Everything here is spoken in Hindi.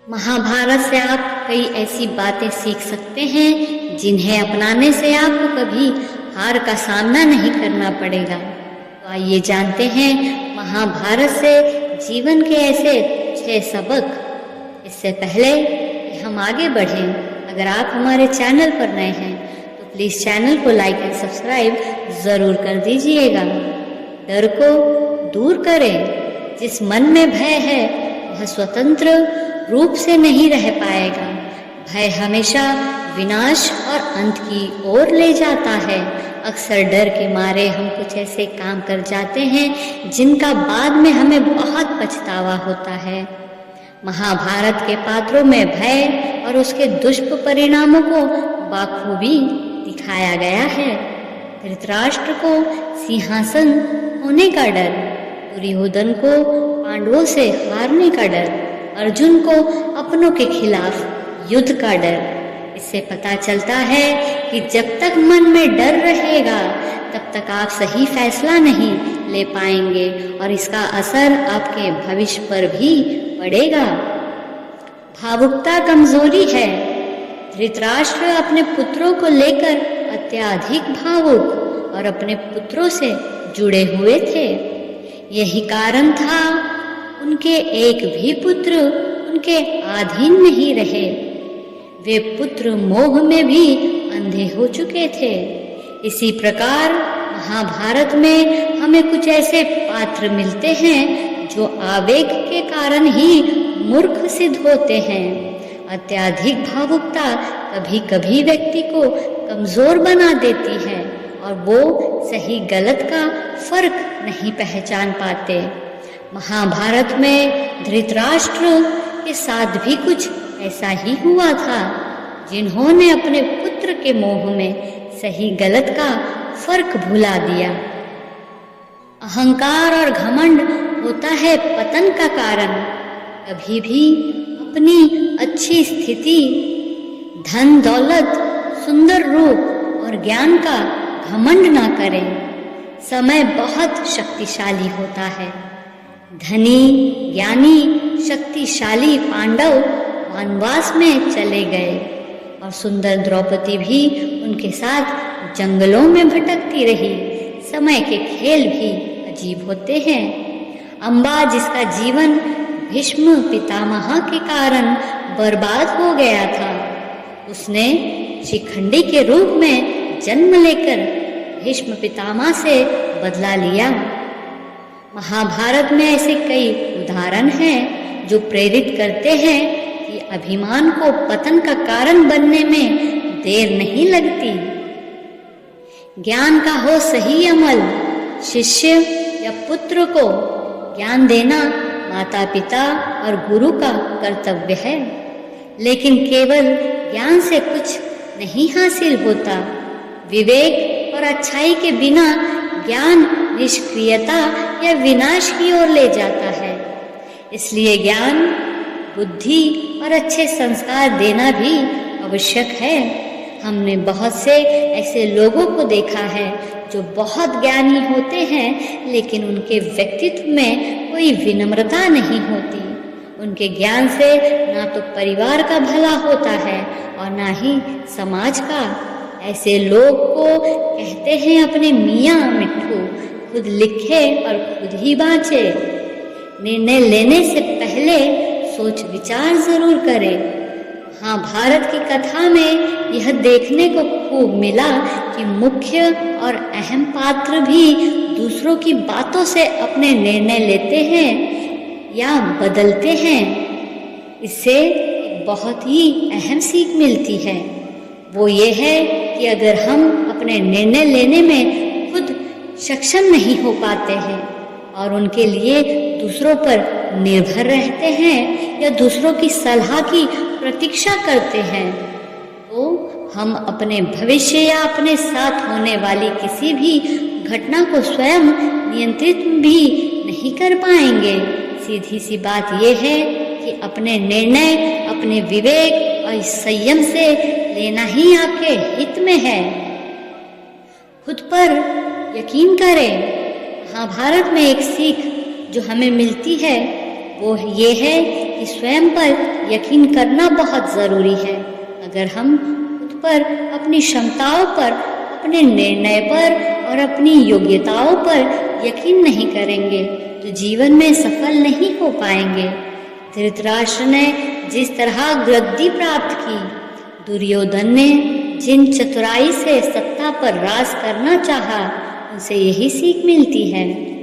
महाभारत से आप कई ऐसी बातें सीख सकते हैं जिन्हें अपनाने से आपको कभी हार का सामना नहीं करना पड़ेगा। तो आइए जानते हैं महाभारत से जीवन के ऐसे 6 सबक। इससे पहले कि हम आगे बढ़ें, अगर आप हमारे चैनल पर नए हैं तो प्लीज़ चैनल को लाइक एंड सब्सक्राइब ज़रूर कर दीजिएगा। डर को दूर करें। जिस मन में भय है वह स्वतंत्र रूप से नहीं रह पाएगा। भय हमेशा विनाश और अंत की ओर ले जाता है। अक्सर डर के मारे हम कुछ ऐसे काम कर जाते हैं जिनका बाद में हमें बहुत पछतावा होता है। महाभारत के पात्रों में भय और उसके दुष्परिणामों को बाखूबी दिखाया गया है। धृतराष्ट्र को सिंहासन होने का डर, दुर्योधन को पांडवों से हारने का डर, अर्जुन को अपनों के खिलाफ युद्ध का डर। इससे पता चलता है कि जब तक मन में डर रहेगा तब तक आप सही फैसला नहीं ले पाएंगे और इसका असर आपके भविष्य पर भी पड़ेगा। भावुकता कमजोरी है। धृतराष्ट्र अपने पुत्रों को लेकर अत्यधिक भावुक और अपने पुत्रों से जुड़े हुए थे। यही कारण था उनके एक भी पुत्र उनके अधीन नहीं रहे। वे पुत्र मोह में भी अंधे हो चुके थे। इसी प्रकार महाभारत में हमें कुछ ऐसे पात्र मिलते हैं जो आवेग के कारण ही मूर्ख सिद्ध होते हैं। अत्यधिक भावुकता कभी कभी व्यक्ति को कमजोर बना देती है और वो सही गलत का फर्क नहीं पहचान पाते। महाभारत में धृतराष्ट्र के साथ भी कुछ ऐसा ही हुआ था, जिन्होंने अपने पुत्र के मोह में सही गलत का फर्क भुला दिया। अहंकार और घमंड होता है पतन का कारण। कभी भी अपनी अच्छी स्थिति, धन दौलत, सुंदर रूप और ज्ञान का घमंड ना करें। समय बहुत शक्तिशाली होता है। धनी, ज्ञानी, शक्तिशाली पांडव वनवास में चले गए और सुंदर द्रौपदी भी उनके साथ जंगलों में भटकती रही। समय के खेल भी अजीब होते हैं। अम्बा, जिसका जीवन भीष्म पितामह के कारण बर्बाद हो गया था, उसने शिखंडी के रूप में जन्म लेकर भीष्म पितामह से बदला लिया। महाभारत में ऐसे कई उदाहरण हैं जो प्रेरित करते हैं कि अभिमान को पतन का कारण बनने में देर नहीं लगती। ज्ञान का हो सही अमल। शिष्य या पुत्र को ज्ञान देना माता पिता और गुरु का कर्तव्य है, लेकिन केवल ज्ञान से कुछ नहीं हासिल होता। विवेक और अच्छाई के बिना ज्ञान निष्क्रियता या विनाश की ओर ले जाता है। इसलिए ज्ञान, बुद्धि और अच्छे संस्कार देना भी आवश्यक है। हमने बहुत से ऐसे लोगों को देखा है जो बहुत ज्ञानी होते हैं, लेकिन उनके व्यक्तित्व में कोई विनम्रता नहीं होती। उनके ज्ञान से ना तो परिवार का भला होता है और ना ही समाज का। ऐसे लोग को कहते हैं अपने मियाँ मिट्ठू, खुद लिखे और खुद ही बाँचे। निर्णय लेने से पहले सोच विचार जरूर करें। हाँ, भारत की कथा में यह देखने को खूब मिला कि मुख्य और अहम पात्र भी दूसरों की बातों से अपने निर्णय लेते हैं या बदलते हैं। इससे एक बहुत ही अहम सीख मिलती है। वो ये है कि अगर हम अपने निर्णय लेने में खुद सक्षम नहीं हो पाते हैं और उनके लिए दूसरों पर निर्भर रहते हैं या दूसरों की सलाह की प्रतीक्षा करते हैं, तो हम अपने भविष्य या अपने साथ होने वाली किसी भी घटना को स्वयं नियंत्रित भी नहीं कर पाएंगे। सीधी सी बात यह है कि अपने निर्णय अपने विवेक और संयम से लेना ही आपके हित में है। खुद पर यकीन करें। महाभारत में एक सीख जो हमें मिलती है वो ये है कि स्वयं पर यकीन करना बहुत ज़रूरी है। अगर हम खुद पर, अपनी क्षमताओं पर, अपने निर्णय पर और अपनी योग्यताओं पर यकीन नहीं करेंगे तो जीवन में सफल नहीं हो पाएंगे। धृतराष्ट्र ने जिस तरह गद्दी प्राप्त की, दुर्योधन ने जिन चतुराई से सत्ता पर राज करना चाहा, उनसे यही सीख मिलती है।